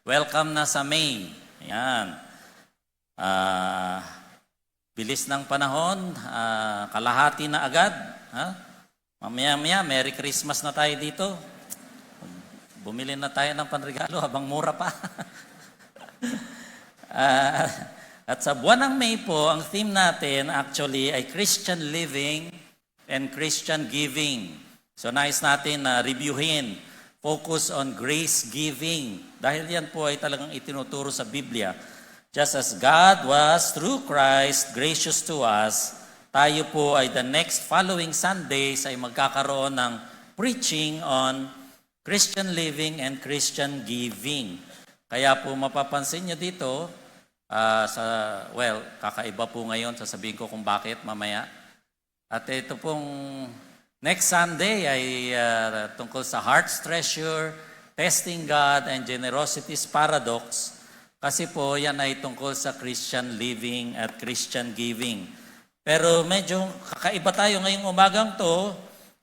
welcome na sa May. Ayan. Bilis ng panahon, kalahati na agad. Ha? Mamaya-maya, Merry Christmas na tayo dito. Bumili na tayo ng panregalo habang mura pa. At sa buwan ng May po, ang theme natin actually ay Christian living and Christian giving. So nais natin na reviewin, focus on grace giving. Dahil yan po ay talagang itinuturo sa Biblia. Just as God was through Christ gracious to us, tayo po ay the next following Sundays ay magkakaroon ng preaching on Christian living and Christian giving. Kaya po mapapansin nyo dito, kakaiba po ngayon, sasabihin ko kung bakit mamaya. At ito pong next Sunday ay tungkol sa Heart's Treasure, Testing God, and Generosity's Paradox. Kasi po yan ay tungkol sa Christian living at Christian giving. Pero medyo kakaiba tayo ngayong umagang to.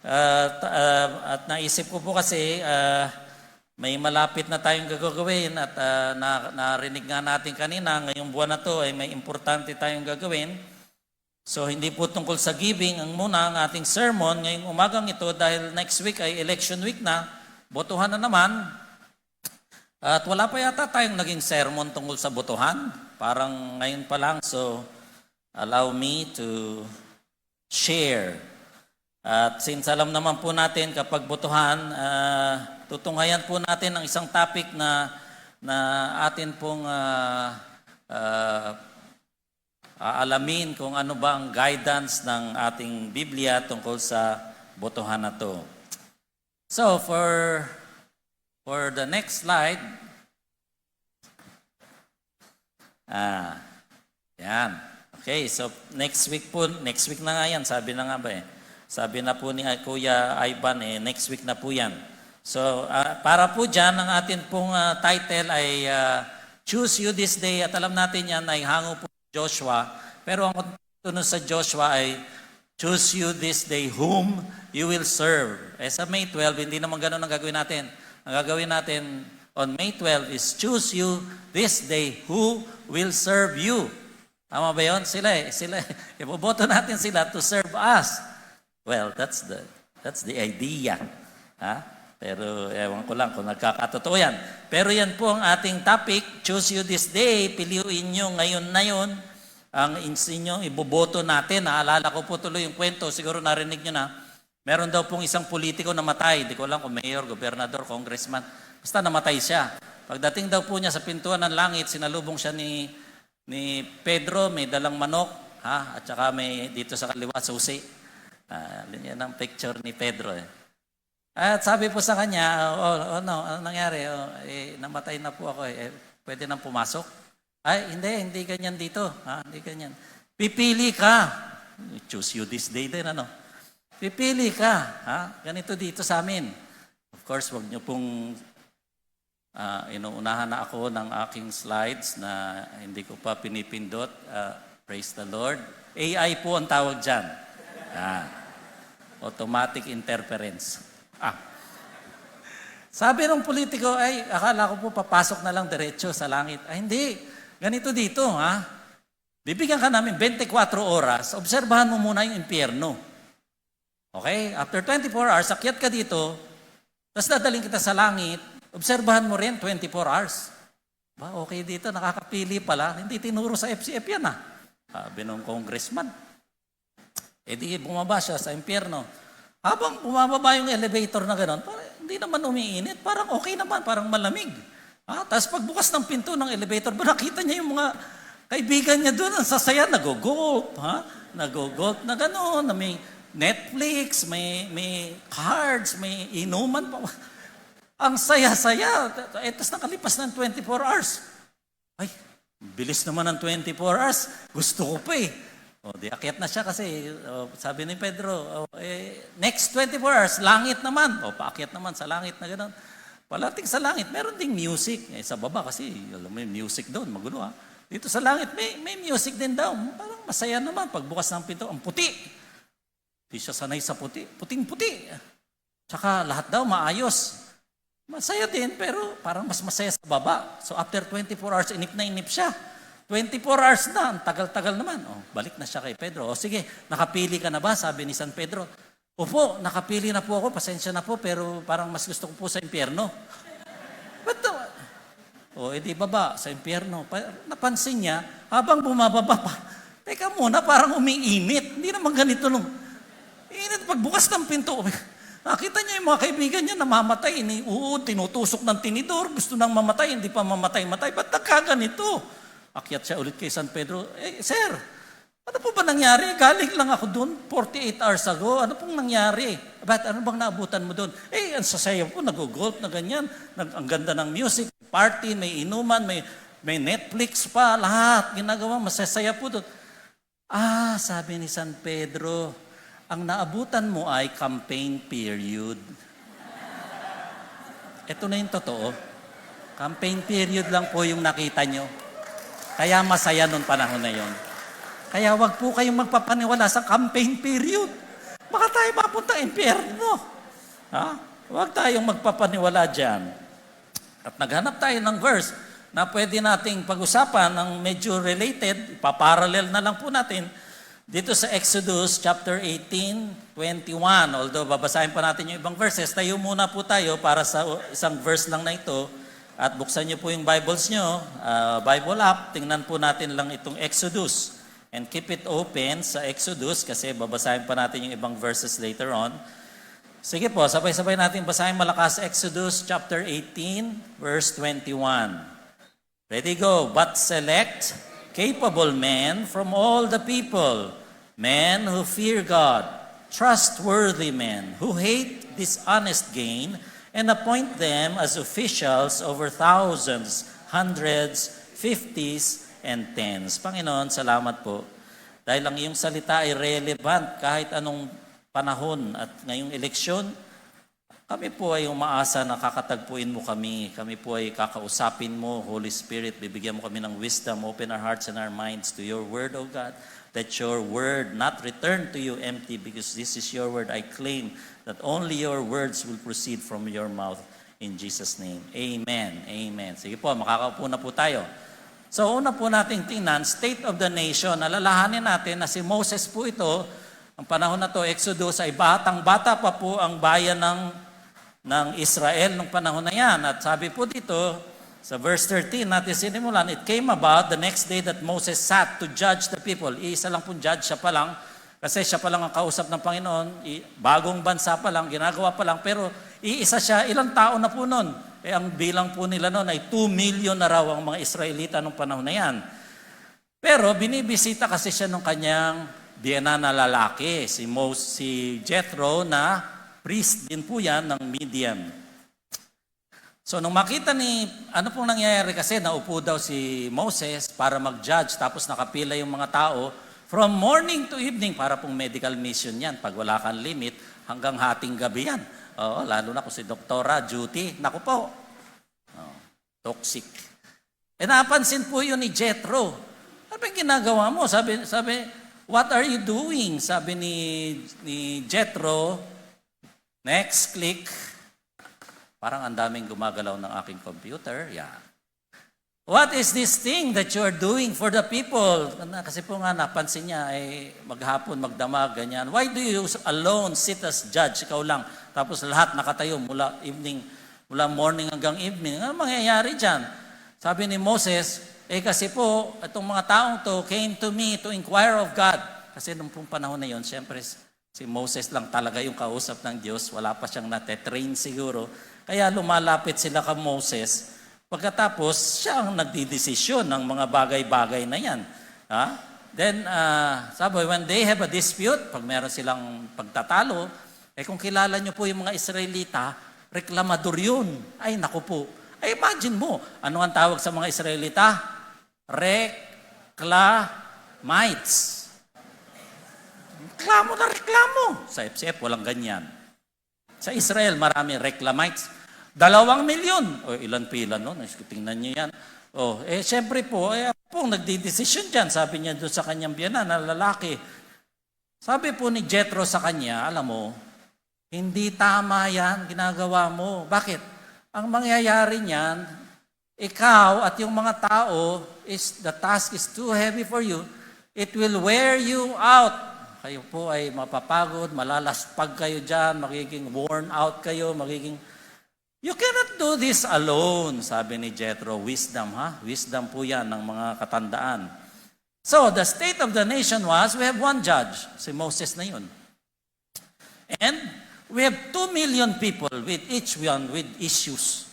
At naisip ko po kasi may malapit na tayong gagawin at narinig nga natin kanina, ngayong buwan na to ay may importante tayong gagawin. So hindi po tungkol sa giving ang muna ang ating sermon ngayong umagang ito dahil next week ay election week na, botohan na naman. At wala pa yata tayong naging sermon tungkol sa botohan, parang ngayon pa lang. So allow me to share. At since alam naman po natin kapag botohan, tutunghayan po natin ang isang topic na atin pong aalamin kung ano ba ang guidance ng ating Biblia tungkol sa botohan na to. So for the next slide, yan. Okay, so next week na nga yan, sabi na nga ba eh. Sabi na po ni Kuya Ivan, next week na po yan. So, para po dyan, ang atin pong title ay Choose You This Day. At alam natin yan ay hango po Joshua. Pero ang tunod sa Joshua ay Choose You This Day whom you will serve. Sa May 12, hindi naman ganun ang gagawin natin. Ang gagawin natin on May 12 is Choose You This Day who will serve you. Tama ba yun? Sila. Iboboto natin sila to serve us. Well, that's the idea. Ha? Pero ewan ko lang kung nagkakatotoo yan. Pero yan po ang ating topic, Choose You This Day. Piliin nyo ngayon na yun ang inyong iboboto natin. Naalala ko po tuloy yung kwento, siguro narinig nyo na. Meron daw pong isang politiko na matay. Di ko alam kung mayor, gobernador, congressman. Basta namatay siya. Pagdating daw po niya sa pintuan ng langit, sinalubong siya ni Pedro, may dalang manok, at saka may dito sa kaliwa, susi. Yan ang picture ni Pedro. At sabi po sa kanya, anong nangyari? Namatay na po ako. Pwede nang pumasok? Ay, hindi ganyan dito. Hindi ganyan. Pipili ka. Choose you this day din, ano? Pipili ka. Ganito dito sa amin. Of course, wag niyo pong inuunahan na ako ng aking slides na hindi ko pa pinipindot. Praise the Lord. AI po ang tawag dyan. Automatic interference. Sabi ng politiko, akala ko po papasok na lang diretso sa langit. Hindi. Ganito dito, Bibigyan ka namin 24 oras, obserbahan mo muna yung impyerno. Okay? After 24 hours, akyat ka dito, tapos dadaling kita sa langit, obserbahan mo rin 24 hours. Okay dito, nakakapili pala. Hindi tinuro sa FCF yan, Sabi ng congressman. Di bumaba siya sa impyerno. Habang bumababa yung elevator na gano'n, hindi naman umiinit. Parang okay naman, parang malamig. Tapos pagbukas ng pinto ng elevator, nakita niya yung mga kaibigan niya doon, ang sasaya, nagugulp. Nagugulp na gano'n, na may Netflix, may cards, may inuman pa. Ang saya-saya. Tapos nakalipas ng 24 hours. Ay, bilis naman ng 24 hours. Gusto ko pa di akyat na siya kasi sabi ni Pedro, next 24 hours, langit naman. Paakyat naman sa langit na gano'n. Palating sa langit, meron ding music. Sa baba kasi, alam mo yung music doon, magulo Dito sa langit, may music din daw. Parang masaya naman. Pagbukas ng pinto, ang puti. Di siya sanay sa puti. Puting-puti. Tsaka lahat daw maayos. Masaya din, pero parang mas masaya sa baba. So after 24 hours, inip na inip siya. 24 hours na, ang tagal-tagal naman. Oh, balik na siya kay Pedro. O sige, nakapili ka na ba? Sabi ni San Pedro. Opo, nakapili na po ako, pasensya na po, pero parang mas gusto ko po sa impyerno. Ba't o, edi baba sa impyerno. Napansin niya, habang bumababa pa, teka muna, parang umiinit. Hindi naman ganito nung, init pagbukas ng pinto. Nakita niya yung mga kaibigan niya namamatay. Tinutusok ng tinidor, gusto nang mamatay, hindi pa mamatay-matay. Ba't nagkaganito? Akyat siya ulit kay San Pedro. Sir, ano po ba nangyari? Galing lang ako doon 48 hours ago. Ano pong nangyari? Ano bang naabutan mo doon? Ang sasaya po, nag-golf na ganyan. Ang ganda ng music, party, may inuman, may Netflix pa, lahat. Ginagawa, masasaya po doon. Sabi ni San Pedro, ang naabutan mo ay campaign period. Ito na yung totoo. Campaign period lang po yung nakita nyo. Kaya masaya noong panahon na yon. Kaya wag po kayong magpapaniwala sa campaign period. Baka tayo mapunta impyerno. Wag tayong magpapaniwala dyan. At naghanap tayo ng verse na pwede nating pag-usapan ng medyo related, ipaparallel na lang po natin dito sa Exodus chapter 18:21. Although babasahin pa natin yung ibang verses, tayo muna po tayo para sa isang verse lang na ito. At buksan niyo po yung Bibles niyo, Bible app, tingnan po natin lang itong Exodus. And keep it open sa Exodus kasi babasahin pa natin yung ibang verses later on. Sige po, sabay-sabay natin basahin malakas Exodus chapter 18, verse 21. Ready, go. But select capable men from all the people, men who fear God, trustworthy men who hate dishonest gain, and appoint them as officials over thousands, hundreds, fifties, and tens. Panginoon, salamat po. Dahil ang iyong salita ay relevant kahit anong panahon at ngayong eleksyon, kami po ay umaasa na kakatagpuin mo kami. Kami po ay kakausapin mo, Holy Spirit. Bibigyan mo kami ng wisdom. Open our hearts and our minds to your word, O God. That your word not return to you empty because this is your word. I claim that only your words will proceed from your mouth in Jesus' name. Amen. Amen. Sige po, makakaupo na po tayo. So una po nating tingnan, state of the nation. Alalahanin natin na si Moses po ito, ang panahon na to, Exodus, ay batang-bata pa po ang bayan ng Israel nung panahon na yan. At sabi po dito, sa verse 13 natin sinimulan, it came about the next day that Moses sat to judge the people. Iisa lang pong judge, siya pa lang. Kasi siya pa lang ang kausap ng Panginoon, bagong bansa pa lang, ginagawa pa lang, pero iisa siya, ilang tao na po nun? Ang bilang po nila nun ay 2 million na raw ang mga Israelita nung panahon na yan. Pero binibisita kasi siya ng kanyang biyana na lalaki, si Jethro na priest din po yan ng Midian. So nung makita ano pong nangyayari kasi, naupo daw si Moses para mag-judge, tapos nakapila yung mga tao, from morning to evening, para pong medical mission yan. Pag wala kang limit, hanggang hating gabi yan. Oo, lalo na kung si Doktora, duty. Naku po. Toxic. Napansin po yun ni Jethro. Ano ba ginagawa mo? Sabi, what are you doing? Sabi ni Jethro, next click. Parang ang daming gumagalaw ng aking computer. Yeah. What is this thing that you are doing for the people? Kasi po nga napansin niya ay maghapon, magdamag, ganyan. Why do you alone sit as judge? Ikaw lang. Tapos lahat nakatayo mula morning hanggang evening. Ano mangyayari dyan? Sabi ni Moses, kasi po, itong mga taong to came to me to inquire of God. Kasi nung pong panahon na yon, siyempre si Moses lang talaga yung kausap ng Diyos. Wala pa siyang nate-train siguro. Kaya lumalapit sila kay Moses. Pagkatapos, siya ang nagdidesisyon ng mga bagay-bagay na yan. Then, sabi, when they have a dispute, pag meron silang pagtatalo, kung kilala nyo po yung mga Israelita, reklamador yun. Ay, naku po. Ay, imagine mo, ano ang tawag sa mga Israelita? Reclamites. Reklamo na reklamo. Sa FCF, walang ganyan. Sa Israel, marami reclamites. 2 milyon. O ilan pila no? Tingnan niyo yan. Siyempre po, pong nagdidesisyon dyan. Sabi niya doon sa kanyang biyana na lalaki. Sabi po ni Jethro sa kanya, alam mo, hindi tama yan, ginagawa mo. Bakit? ang mangyayari niyan, ikaw at yung mga tao, the task is too heavy for you, it will wear you out. Kayo po ay mapapagod, malalaspag kayo dyan, magiging worn out kayo, you cannot do this alone, sabi ni Jethro. Wisdom, ha? Wisdom po yan ng mga katandaan. So, the state of the nation was, we have one judge, si Moses na yun. And we have 2 million people with each one with issues.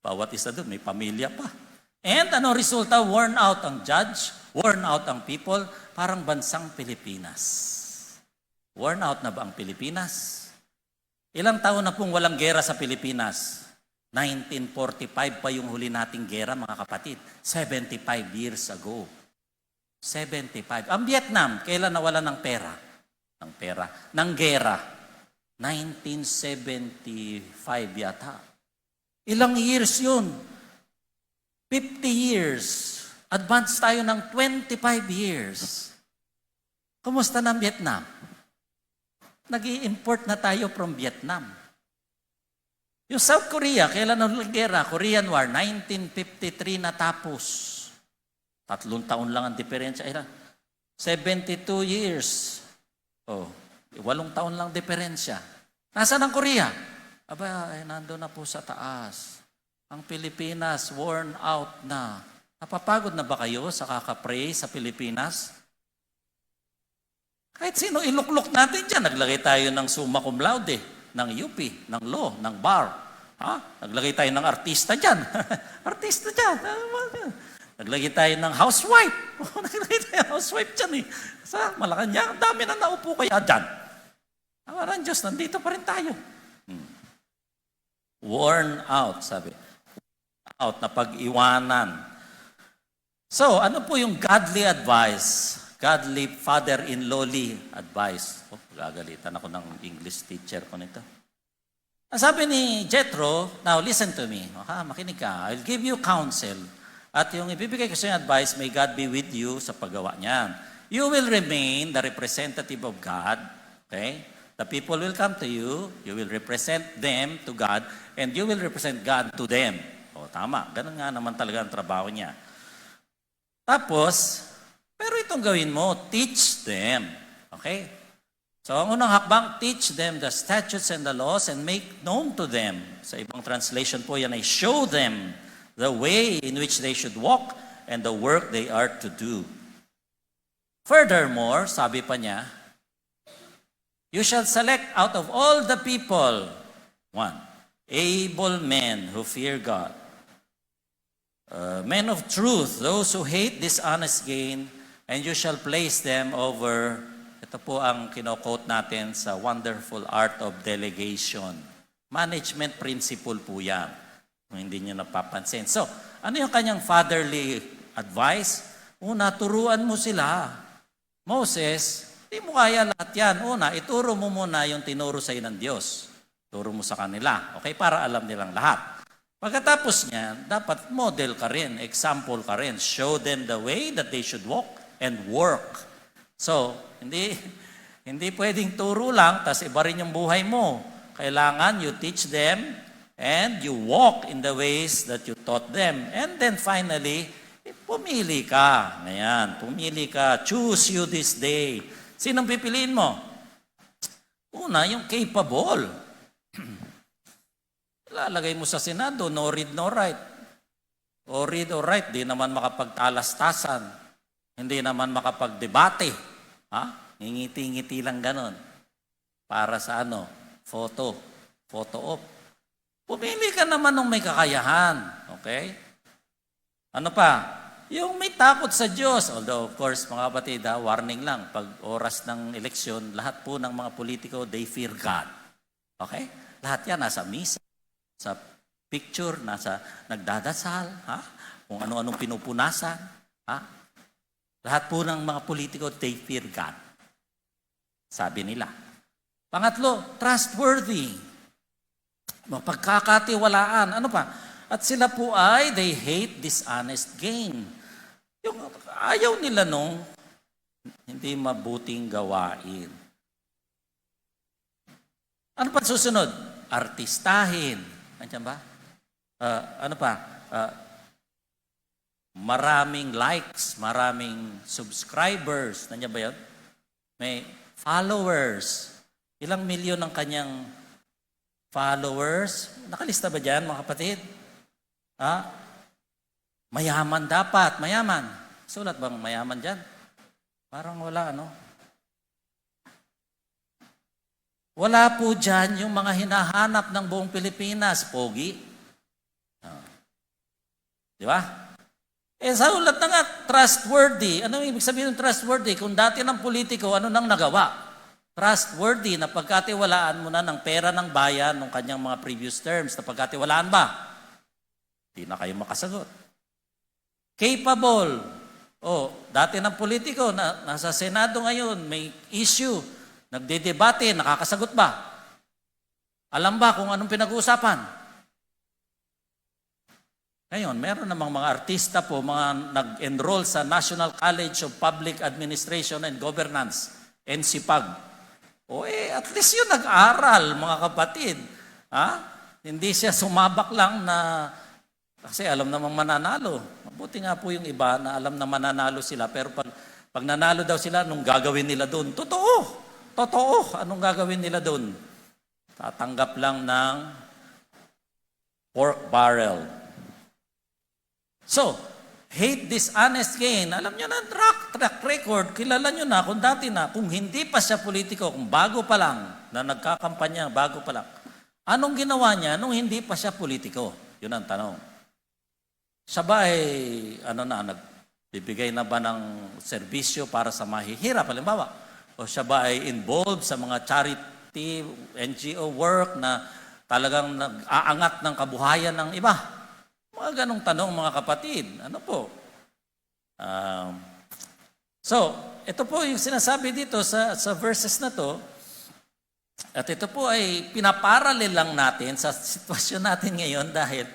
Bawat isa doon, may pamilya pa. And ano resulta? Worn out ang judge, worn out ang people, parang bansang Pilipinas. Worn out na ba ang Pilipinas? Ilang taon na pong walang gera sa Pilipinas? 1945 pa yung huli nating gera, mga kapatid. 75 years ago. 75. Ang Vietnam, kailan nawala ng pera? Ng gera. 1975 yata. Ilang years yun? 50 years. Advance tayo ng 25 years. Kumusta ng Vietnam? Nag-i-import na tayo from Vietnam. Yung South Korea, kailan ang gera? Korean War, 1953 natapos. 3 taon lang ang diferensya. 72 years. 8 taon lang diferensya. Nasaan ang Korea? Nandun na po sa taas. Ang Pilipinas, worn out na. Napapagod na ba kayo sa kakapray sa Pilipinas? Kahit sino iluklok natin dyan. Naglagay tayo ng summa cum laude, ng UP, ng law, ng bar. Naglagay tayo ng artista dyan. Artista dyan. Naglagay tayo ng housewife. Naglagay tayo ng housewife dyan eh. Sa Malacanang, ang dami na naupo kaya dyan. Awaran Diyos, nandito pa rin tayo. Worn out, sabi. Out na pag-iwanan. So, ano po yung godly advice? Godly father-in-lawly advice. Gagalitan ako ng English teacher ko nito. Ang sabi ni Jethro, now listen to me. Makinig ka. I'll give you counsel. At yung ibibigay ko sa yung advice, may God be with you sa paggawa niyan. You will remain the representative of God. Okay? The people will come to you. You will represent them to God. And you will represent God to them. Tama. Ganun nga naman talaga ang trabaho niya. Tapos, pero itong gawin mo, teach them. Okay? So, ang unang hakbang, teach them the statutes and the laws and make known to them. Sa ibang translation po yan ay show them the way in which they should walk and the work they are to do. Furthermore, sabi pa niya, you shall select out of all the people, able men who fear God. Men of truth, those who hate dishonest gain, and you shall place them over, ito po ang kino-quote natin sa wonderful art of delegation. Management principle po yan, kung hindi nyo napapansin. So, ano yung kanyang fatherly advice? Una, turuan mo sila. Moses, di mo kaya lahat yan. Una, ituro mo muna yung tinuro sa ng Diyos. Turo mo sa kanila. Okay? Para alam nilang lahat. Pagkatapos niyan, dapat model ka rin, example ka rin. Show them the way that they should walk and work. So, hindi pwedeng turo lang, tas iba rin yung buhay mo. Kailangan you teach them and you walk in the ways that you taught them. And then finally, pumili ka. Ayan, pumili ka. Choose you this day. Sinong pipiliin mo? Una, yung capable. Lalagay mo sa Senado, no read, no write. O read or write, di naman makapagtalastasan. Hindi naman makapagdebate. Ngingiti-ngiti lang ganon. Para sa photo op. Pumili ka naman ng may kakayahan. Okay? Ano pa? Yung may takot sa Diyos. Although, of course, mga kapatid, warning lang. Pag oras ng eleksyon, lahat po ng mga politiko, they fear God. Okay? Lahat yan nasa misa, sa picture, nasa nagdadasal, kung ano-anong pinupunasan. Lahat po ng mga politiko, they fear God. Sabi nila. Pangatlo, trustworthy. Mapagkakatiwalaan. Ano pa? At sila po ay, they hate dishonest gain. Yung ayaw nila nung hindi mabuting gawain. Ano pa susunod? Artistahin. Nandiyan ba? Ano pa? Ah, maraming likes, maraming subscribers. Nandiyan ba yun? May followers. Ilang milyon ang kanyang followers? Nakalista ba dyan, mga kapatid? Ha? Mayaman dapat, mayaman. Sulat bang mayaman dyan? Parang wala, ano? Wala po dyan yung mga hinahanap ng buong Pilipinas, pogi. Di ba? Sa ulat na nga, trustworthy. Ano ibig sabihin ng trustworthy? Kung dati ng politiko, ano nang nagawa? Trustworthy, na pagkatiwalaan mo na ng pera ng bayan ng kanyang mga previous terms. Na pagkatiwalaan ba? Hindi na kayo makasagot. Capable. Dati ng politiko, nasa Senado ngayon, may issue. Nagdedebate, nakakasagot ba? Alam ba kung anong pinag-uusapan? Ngayon, meron namang mga artista po, mga nag-enroll sa National College of Public Administration and Governance, NCPAG. At least yun nag-aral, mga kapatid. Hindi siya sumabak lang na, kasi alam namang mananalo. Mabuti nga po yung iba na alam na mananalo sila, pero pag nanalo daw sila, anong gagawin nila doon? Totoo, anong gagawin nila doon? Tatanggap lang ng pork barrel. So, hate dishonest gain. Alam nyo na, track record, kilala nyo na kung dati na, kung hindi pa siya politiko, kung bago pa lang, na nagkakampanya, bago pa lang, anong ginawa niya nung hindi pa siya politiko? Yun ang tanong. Siya ba nagbibigay na ba ng serbisyo para sa mahihirap, halimbawa? O siya ba ay involved sa mga charity, NGO work na talagang nag-aangat ng kabuhayan ng iba? Mga ganong tanong, mga kapatid. Ano po? So, ito po yung sinasabi dito sa verses na to. At ito po ay pinaparalel lang natin sa sitwasyon natin ngayon dahil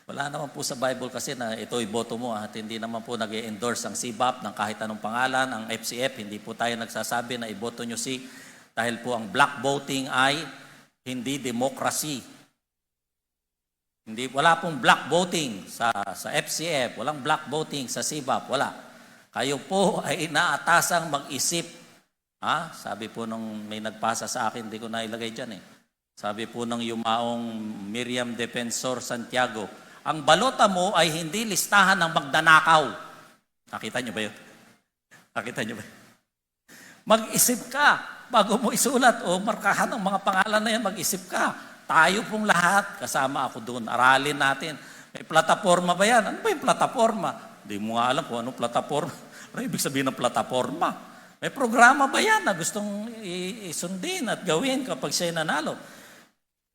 wala naman po sa Bible kasi na ito iboto mo at hindi naman po nag-endorse ang CBAP ng kahit anong pangalan. Ang FCF, hindi po tayo nagsasabi na iboto nyo si dahil po ang black voting ay hindi democracy. Wala pong black voting sa FCF, walang black voting sa CBAP, wala. Kayo po ay inaatasang mag-isip. Sabi po nung may nagpasa sa akin, hindi ko na ilagay dyan eh. Sabi po ng yumaong Miriam Defensor Santiago, ang balota mo ay hindi listahan ng magdanakaw. Nakita niyo ba yun? Nakita niyo ba? Mag-isip ka bago mo isulat o markahan ng mga pangalan na yan, mag-isip ka. Tayo pong lahat, kasama ako doon, aralin natin. May plataforma ba yan? Ano ba yung plataforma? Hindi mo nga alam kung anong plataforma. Ano ibig sabihin ng plataforma? May programa ba yan na gustong isundin at gawin kapag siya'y nanalo?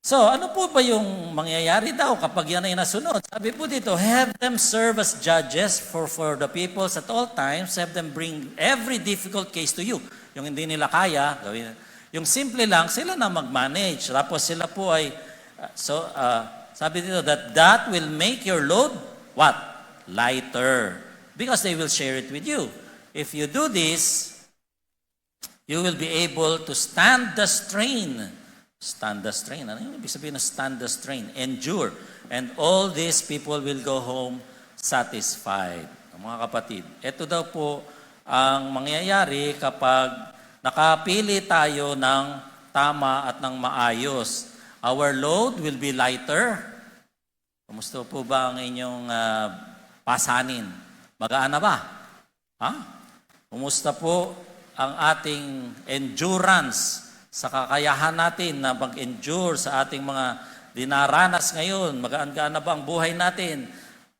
So, ano po ba yung mangyayari daw kapag yan ay nasunod? Sabi po dito, have them serve as judges for the peoples at all times, have them bring every difficult case to you. Yung hindi nila kaya, gawin. Yung simple lang, sila na mag-manage. Tapos sila po ay, sabi dito, that will make your load, what? Lighter. Because they will share it with you. If you do this, you will be able to stand the strain. Stand the strain. Ano yung ibig sabihin na stand the strain? Endure. And all these people will go home satisfied. Mga kapatid, ito daw po ang mangyayari kapag nakapili tayo ng tama at ng maayos. Our load will be lighter. Kumusta po ba ang inyong pasanin? Magaan na ba? Kumusta po ang ating endurance sa kakayahan natin na mag-endure sa ating mga dinaranas ngayon? Magaan-gaan na ba ang buhay natin?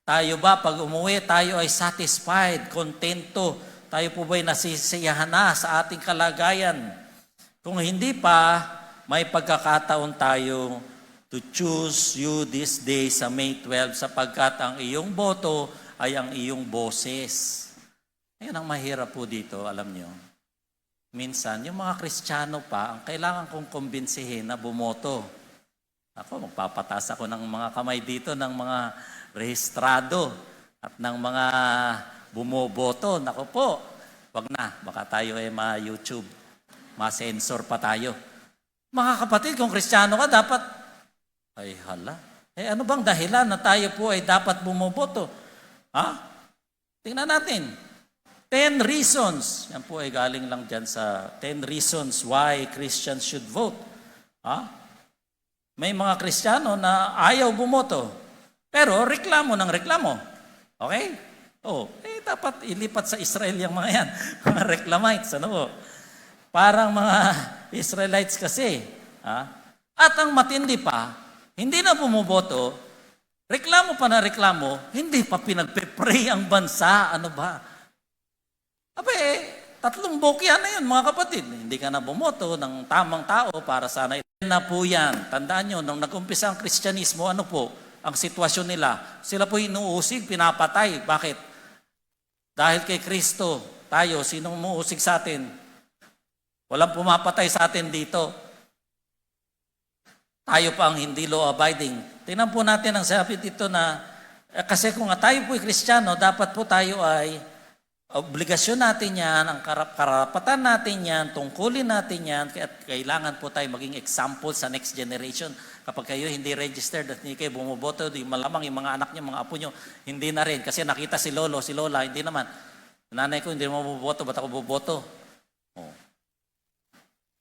Tayo ba, pag umuwi, tayo ay satisfied, kontento? Tayo po ba'y nasisiyahan na sa ating kalagayan? Kung hindi pa, may pagkakataon tayo to choose you this day sa May 12 sapagkat ang iyong boto ay ang iyong boses. Ayan ang mahirap po dito, alam nyo. Minsan, yung mga Kristiyano pa, ang kailangan kong kumbinsihin na bumoto. Ako, magpapataas ako ng mga kamay dito ng mga rehistrado at ng mga bumoboto. Naku po, wag na. Baka tayo ay ma-YouTube. Ma-sensor pa tayo. Mga kapatid, kung Kristiyano ka, dapat, ay hala, ano bang dahilan na tayo po ay dapat bumoboto? Tingnan natin. 10 reasons. Yan po ay galing lang dyan sa 10 reasons why Christians should vote. May mga Kristiyano na ayaw bumoto, pero reklamo ng reklamo. Okay? Dapat ilipat sa Israel yung mga yan. Mga reclamites, ano po? Parang mga Israelites kasi. At ang matindi pa, hindi na bumuboto, reklamo pa na reklamo, hindi pa pinagpe-pray ang bansa. Ano ba? 3 bokya na yun, mga kapatid. Hindi ka na bumoto ng tamang tao para sana na po yan. Tandaan nyo, nung nag-umpisa ang Kristyanismo, ano po ang sitwasyon nila? Sila po inuusig, pinapatay. Bakit? Dahil kay Kristo, tayo, sinong umuusig sa atin? Walang pumapatay sa atin dito. Tayo pa ang hindi law-abiding. Tingnan po natin ang sabi dito na, kasi kung tayo po ay Kristiyano, dapat po tayo ay obligasyon natin yan, ang karapatan natin yan, tungkulin natin yan, at kailangan po tayo maging example sa next generation. Kapag kayo hindi registered at hindi kayo bumuboto, malamang yung mga anak nyo, mga apo nyo, hindi na rin. Kasi nakita si lolo, si lola, hindi naman. Nanay ko, hindi mo buboto, ba't ako buboto?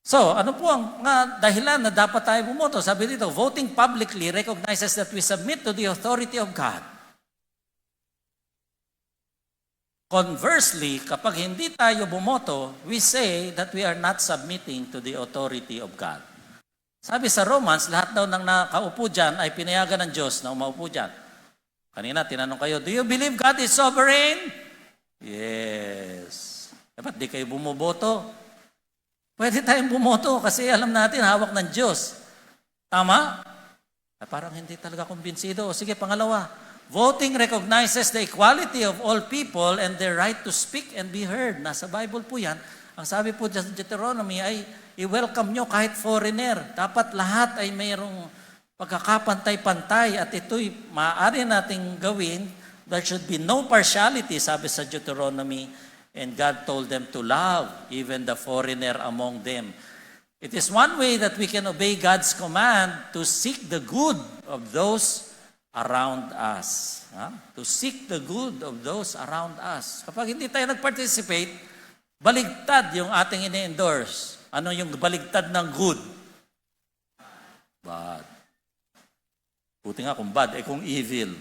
So, ano po ang dahilan na dapat tayo bumoto? Sabi dito, voting publicly recognizes that we submit to the authority of God. Conversely, kapag hindi tayo bumoto, we say that we are not submitting to the authority of God. Sabi sa Romans, lahat daw ng nakaupo dyan ay pinayagan ng Diyos na umaupo dyan. Kanina, tinanong kayo, do you believe God is sovereign? Yes. Ba't di kayo bumoboto? Pwede tayong bumoto kasi alam natin, hawak ng Diyos. Tama? Parang hindi talaga kumbinsido. Sige, pangalawa. Voting recognizes the equality of all people and their right to speak and be heard. Nasa Bible po yan. Ang sabi po sa Deuteronomy ay, i-welcome nyo kahit foreigner. Dapat lahat ay mayroong pagkakapantay-pantay at ito'y maaari nating gawin. There should be no partiality, sabi sa Deuteronomy. And God told them to love even the foreigner among them. It is one way that we can obey God's command to seek the good of those around us. To seek the good of those around us. Kapag hindi tayo nag-participate, baligtad yung ating ini-endorse. Ano yung baligtad ng good? Bad. Buti nga kung bad, kung evil.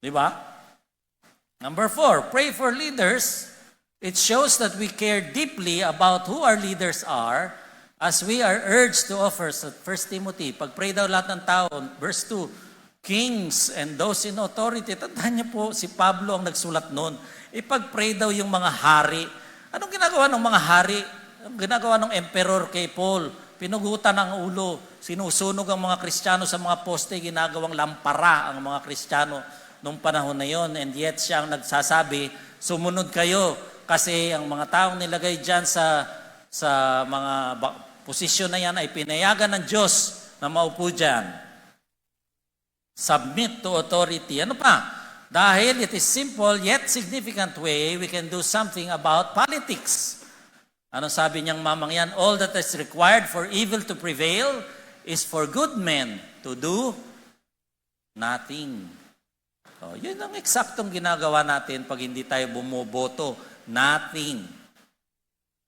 Di ba? Number 4, pray for leaders. It shows that we care deeply about who our leaders are as we are urged to offer sa 1 Timothy. Pag-pray daw lahat ng tao, verse 2, kings and those in authority. Tandaan niyo po, si Pablo ang nagsulat noon. Ipag-pray daw yung mga hari. Anong ginagawa ng mga hari? Anong ginagawa ng emperor kay Paul? Pinugutan ang ulo. Sinusunog ang mga Kristiyano sa mga poste. Ginagawang lampara ang mga Kristiyano nung panahon na yon. And yet siya ang nagsasabi, sumunod kayo. Kasi ang mga taong nilagay dyan sa mga posisyon na yan ay pinayagan ng Diyos na maupo dyan. Submit to authority. Ano pa? Dahil it is simple yet significant way we can do something about politics. Ano sabi niyang mamang yan? All that is required for evil to prevail is for good men to do nothing. So, yun ang eksaktong ginagawa natin pag hindi tayo bumoboto. Nothing.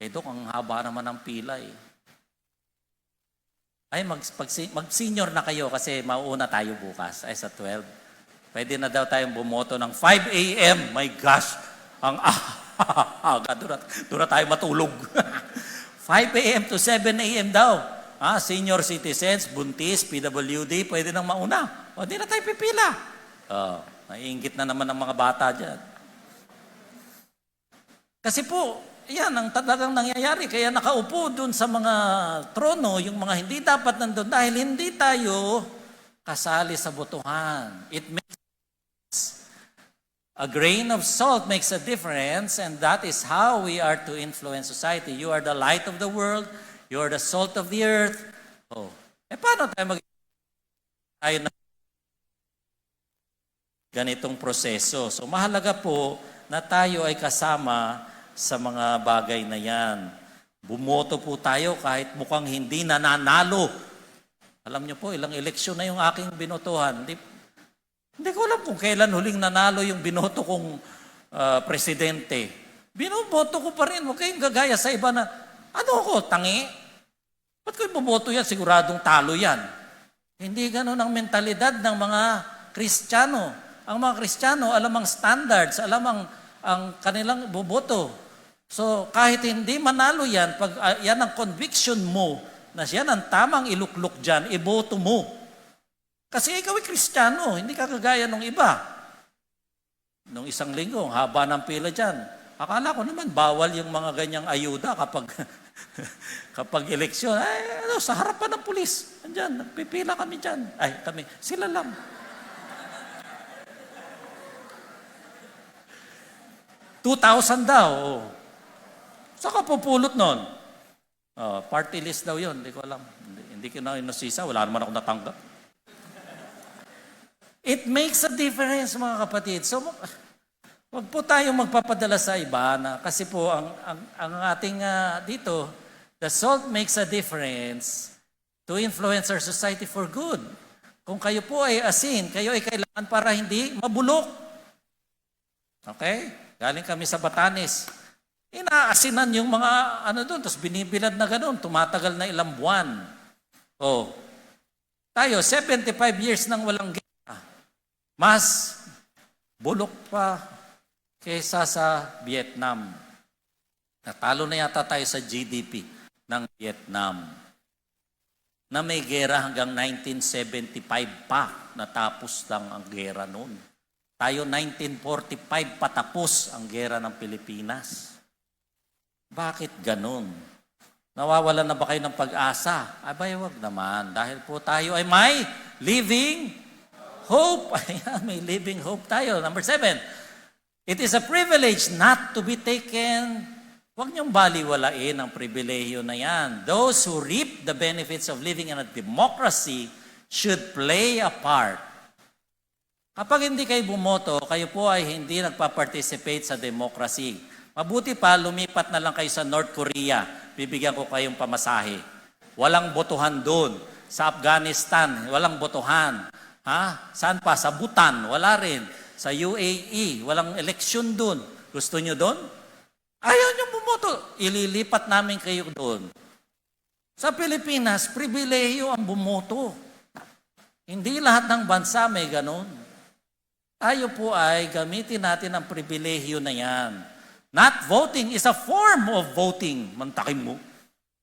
Dok, ang haba naman ng pila eh. Ay, mag-senior na kayo kasi mauuna tayo bukas. Ay, sa 12. Pwede na daw tayong bumoto ng 5 a.m. My gosh! Ang doon na tayo matulog. 5 a.m. to 7 a.m. daw. Senior citizens, buntis, PWD, pwede nang mauna. O, di na tayo pipila. Naiingit na naman ng mga bata dyan. Kasi po, yan ang talagang nangyayari. Kaya nakaupo dun sa mga trono, yung mga hindi dapat nandun dahil hindi tayo kasali sa botohan. It makes a grain of salt makes a difference, and that is how we are to influence society. You are the light of the world. You are the salt of the earth. Paano tayo tayo na ganitong proseso? So mahalaga po na tayo ay kasama sa mga bagay na yan. Bumoto po tayo kahit mukhang hindi nananalo. Alam niyo po, ilang eleksyon na yung aking binotohan. Hindi ko alam kung kailan huling nanalo yung binoto kong presidente. Binoboto ko pa rin. Huwag kayong gagaya sa iba na, ano ako, tangi? Ba't ko iboboto yan? Siguradong talo yan. Hindi ganun ang mentalidad ng mga Kristiyano. Ang mga Kristiyano, alam ang standards, alam ang kanilang boboto. So, kahit hindi manalo yan, pag yan ang conviction mo, na yan ang tamang iluklok dyan, iboto mo. Kasi ikaw ay Kristiyano, hindi ka kagaya ng iba. Nung isang linggo, haba ng pila dyan. Akala ko naman, bawal yung mga ganyang ayuda kapag kapag eleksyon. Ay, sa harapan ng pulis. Andyan, pipila kami dyan. Ay, kami, sila lang. $2,000 daw. Saka pupulot nun. Party list daw yun. Hindi ko alam. Hindi ko na inusisa. Wala naman ako natanggap. It makes a difference, mga kapatid. So, wag po tayong magpapadala sa iba na kasi po ang ating dito, the salt makes a difference to influence our society for good. Kung kayo po ay asin, kayo ay kailangan para hindi mabulok. Okay? Galing kami sa Batanes. Inaasinan yung mga doon, tapos binibilad na gano'n, tumatagal na ilang buwan. Tayo, 75 years nang walang gera. Mas bulok pa kaysa sa Vietnam. Natalo na yata tayo sa GDP ng Vietnam. Na may gera hanggang 1975 pa, natapos lang ang gera noon. Tayo 1945 patapos ang gera ng Pilipinas. Bakit ganun? Nawawalan na ba kayo ng pag-asa? Abay, wag naman. Dahil po tayo ay may living hope. Ayan, may living hope tayo. Number 7, it is a privilege not to be taken. Huwag niyong baliwalain ang pribilehiyo na yan. Those who reap the benefits of living in a democracy should play a part. Kapag hindi kayo bumoto, kayo po ay hindi nagpa-participate sa democracy. Mabuti pa, lumipat na lang kayo sa North Korea. Bibigyan ko kayong pamasahe. Walang botohan doon. Sa Afghanistan, walang botohan. Saan pa? Sa Bhutan, wala rin. Sa UAE, walang eleksyon doon. Gusto nyo doon? Ayaw nyo bumoto. Ililipat namin kayo doon. Sa Pilipinas, pribilehiyo ang bumoto. Hindi lahat ng bansa may ganon. Tayo po ay gamitin natin ang pribilehiyo na yan. Not voting is a form of voting. Mantakin mo.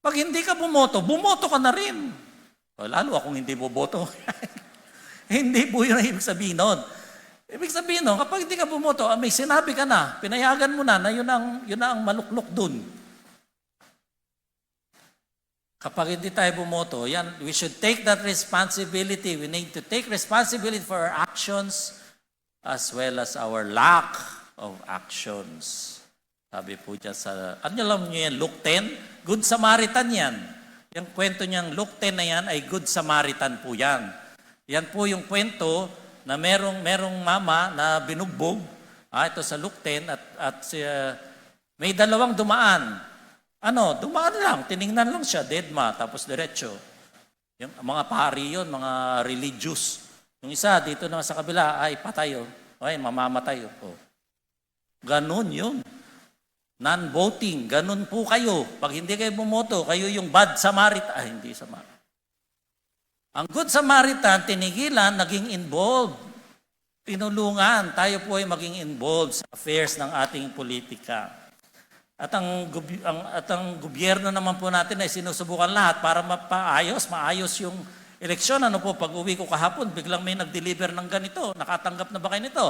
Pag hindi ka bumoto, bumoto ka na rin. Lalo akong hindi bumoto. Hindi po yun ang ibig sabihin nun. Ibig sabihin nun, kapag hindi ka bumoto, may sinabi ka na, pinayagan mo na yun ang maluklok dun. Kapag hindi tayo bumoto, we should take that responsibility. We need to take responsibility for our actions as well as our lack of actions. Sabi po dyan sa, alam niyo yan, Luke 10? Good Samaritan yan. Yung kwento niyang Luke 10 na yan ay Good Samaritan po yan. Yan po yung kwento na merong mama na binugbog. Ito sa Luke 10 at may dalawang dumaan. Dumaan lang, tiningnan lang siya, deadma, tapos diretso. Yung mga pari yun, mga religious. Yung isa, dito naman sa kabila, ay patay. Ay, mamamatay. Ganon yun. Non-voting, ganun po kayo. Pag hindi kayo bumoto, kayo yung bad Samaritan. Hindi Samaritan. Ang good Samaritan, tinigilan, naging involved. Tinulungan, tayo po ay maging involved sa affairs ng ating politika. At ang gobyerno naman po natin ay sinusubukan lahat para maayos yung eleksyon. Pag uwi ko kahapon, biglang may nag-deliver ng ganito. Nakatanggap na ba kayo nito?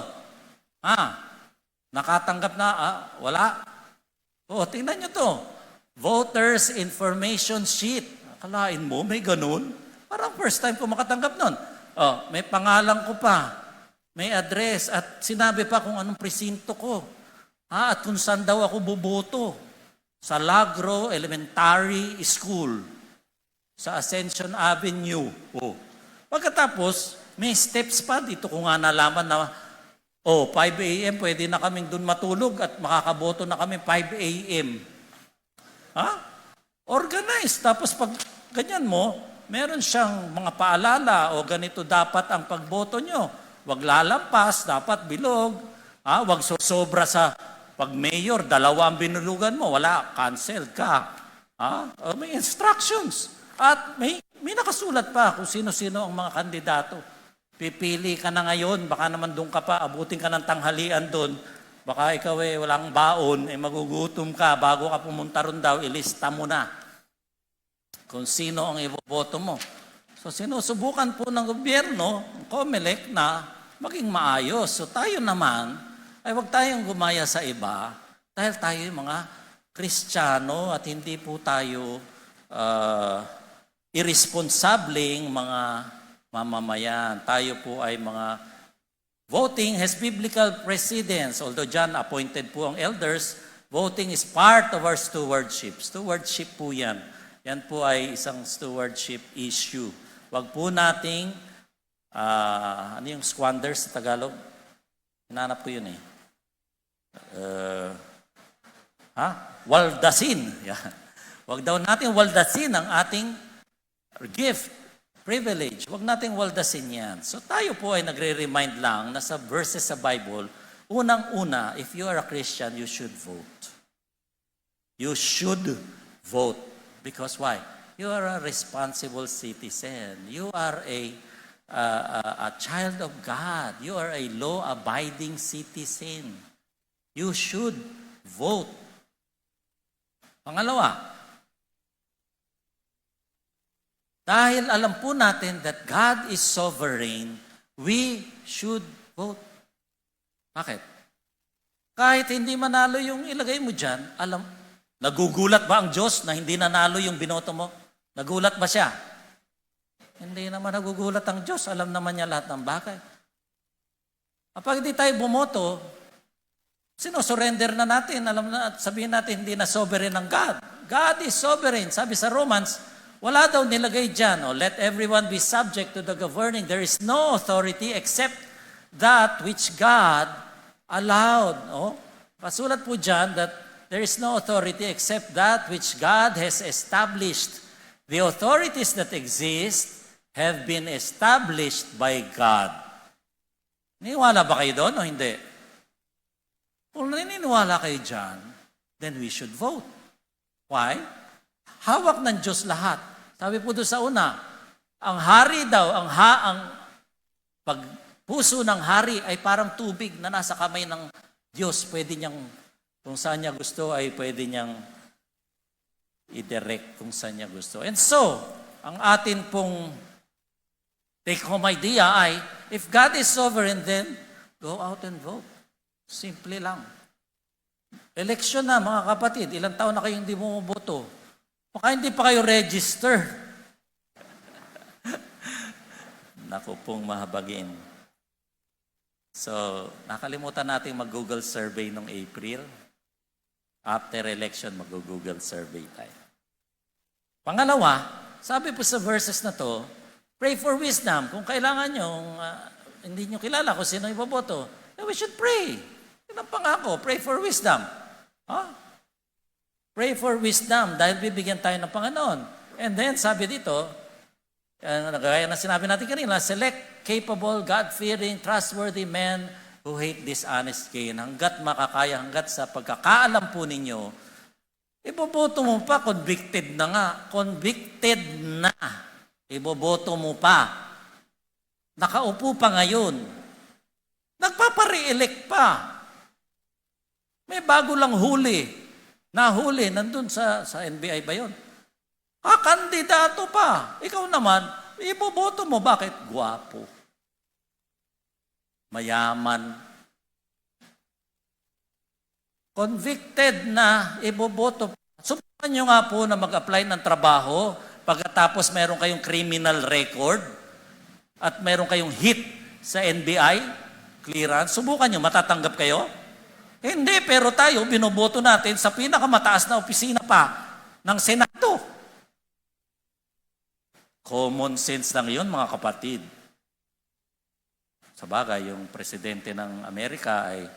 Nakatanggap na? Wala. Tingnan nyo to. Voters Information Sheet. Akalain mo, may ganun? Parang first time ko makatanggap nun. May pangalan ko pa. May address. At sinabi pa kung anong presinto ko. At kung saan daw ako buboto. Sa Lagro Elementary School. Sa Ascension Avenue. Pagkatapos, may steps pa. Dito ko nga nalaman na 5 a.m. pwede na kaming doon matulog at makakaboto na kami 5 a.m. Organized. Tapos pag ganyan mo, meron siyang mga paalala o ganito dapat ang pagboto nyo. Huwag lalampas, dapat bilog. Huwag sobra sa pag mayor, 2 ang binulugan mo, wala, canceled ka. May instructions. At may nakasulat pa kung sino-sino ang mga kandidato. Pipili ka na ngayon, baka naman doon ka pa, abutin ka ng tanghalian doon. Baka ikaw walang baon, magugutom ka, bago ka pumunta ron daw, ilista mo na kung sino ang iboboto mo. So sinusubukan po ng gobyerno, ng COMELEC, na maging maayos. So tayo naman, ay huwag tayong gumaya sa iba dahil tayo yung mga Kristiyano at hindi po tayo irresponsableng mga mamamayan. Tayo po ay mga voting has biblical precedence. Although dyan appointed po ang elders, voting is part of our stewardship. Stewardship po yan. Yan po ay isang stewardship issue. Huwag po nating, ano yung squander sa Tagalog? Hinanap ko yun Waldasin. Yeah. Huwag daw natin waldasin ang ating gift, privilege. Huwag nating waldasin yan. So tayo po ay nagre-remind lang na sa verses sa Bible, unang-una, if you are a Christian, you should vote. You should vote. Because why? You are a responsible citizen. You are a child of God. You are a law-abiding citizen. You should vote. Pangalawa, dahil alam po natin that God is sovereign, we should vote. Bakit? Kahit hindi manalo yung ilagay mo dyan, nagugulat ba ang Diyos na hindi nanalo yung binoto mo? Nagulat ba siya? Hindi naman nagugulat ang Diyos. Alam naman niya lahat ng bagay. Kapag hindi tayo bumoto, sino-surrender na natin. Sabihin natin, hindi na sovereign ang God. God is sovereign. Sabi sa Romans, wala daw nilagay dyan. Let everyone be subject to the governing. There is no authority except that which God allowed. Pasulat po dyan that there is no authority except that which God has established. The authorities that exist have been established by God. Niniwala ba kayo doon o hindi? Kung naniniwala kayo dyan, then we should vote. Why? Hawak ng Diyos lahat. Sabi po doon sa una, ang hari daw, ang pagpuso ng hari ay parang tubig na nasa kamay ng Diyos. Pwede niyang, kung saan niya gusto, ay pwede niyang i-direct kung saan niya gusto. And so, ang atin pong take-home idea ay, if God is sovereign, then go out and vote. Simple lang. Eleksyon na, mga kapatid. Ilang taon na kayong hindi bumoboto? Baka hindi pa kayo register. Naku pong mahabagin. So, nakalimutan natin mag-Google survey nung April. After election, mag-Google survey tayo. Pangalawa, sabi po sa verses na to, pray for wisdom. Kung kailangan nyo, hindi nyo kilala kung sino iboboto, we should pray. Yan ang pangako, pray for wisdom. Pray for wisdom dahil bibigyan tayo ng Panginoon. And then, sabi dito, gaya na sinabi natin kanina, select capable, God-fearing, trustworthy men who hate dishonest gain. Hanggat makakaya, hanggat sa pagkakaalam po ninyo, iboboto mo pa, convicted na nga. Convicted na. Iboboto mo pa. Nakaupo pa ngayon. Nagpapare-elect pa. May bago lang huli. Nahuli, nandun sa NBI ba yun? Kandidato pa. Ikaw naman, iboboto mo. Bakit? Gwapo. Mayaman. Convicted na iboboto. Subukan nyo nga po na mag-apply ng trabaho pagkatapos meron kayong criminal record at meron kayong hit sa NBI clearance. Subukan nyo, matatanggap kayo? Hindi, pero tayo, binoboto natin sa pinakamataas na opisina pa ng Senado. Common sense lang yun, mga kapatid. Sa bagay, yung presidente ng Amerika ay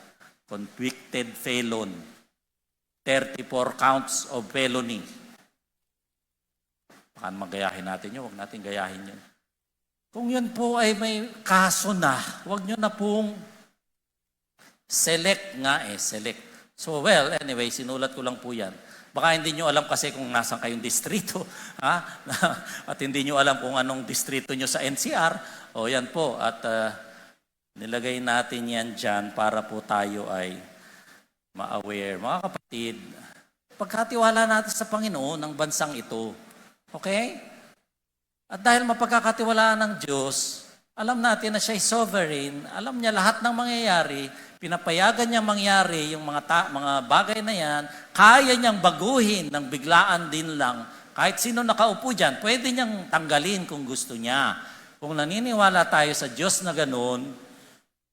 convicted felon. 34 counts of felony. Baka magayahin natin yun, huwag natin gayahin yun. Kung yun po ay may kaso na, huwag nyo na pong select nga select. So well, anyway, sinulat ko lang po yan. Baka hindi nyo alam kasi kung nasan kayong distrito, ha? At hindi nyo alam kung anong distrito nyo sa NCR. O yan po, at nilagay natin yan dyan para po tayo ay ma-aware. Mga kapatid, pagkatiwala natin sa Panginoon ng bansang ito. Okay? At dahil mapagkakatiwalaan ng Diyos, alam natin na siya ay sovereign, alam niya lahat ng mangyayari, pinapayagan niya mangyari yung mga bagay na yan, kaya niyang baguhin ng biglaan din lang. Kahit sino nakaupo dyan, pwede niyang tanggalin kung gusto niya. Kung naniniwala tayo sa Diyos na ganun,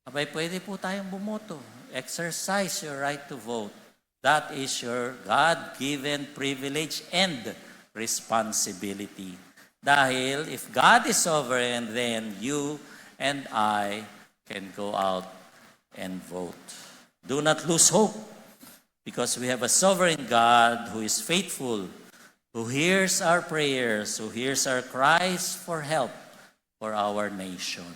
abay pwede po tayong bumoto. Exercise your right to vote. That is your God-given privilege and responsibility. Dahil if God is sovereign, then you and I can go out and vote. Do not lose hope, because we have a sovereign God who is faithful, who hears our prayers, who hears our cries for help for our nation.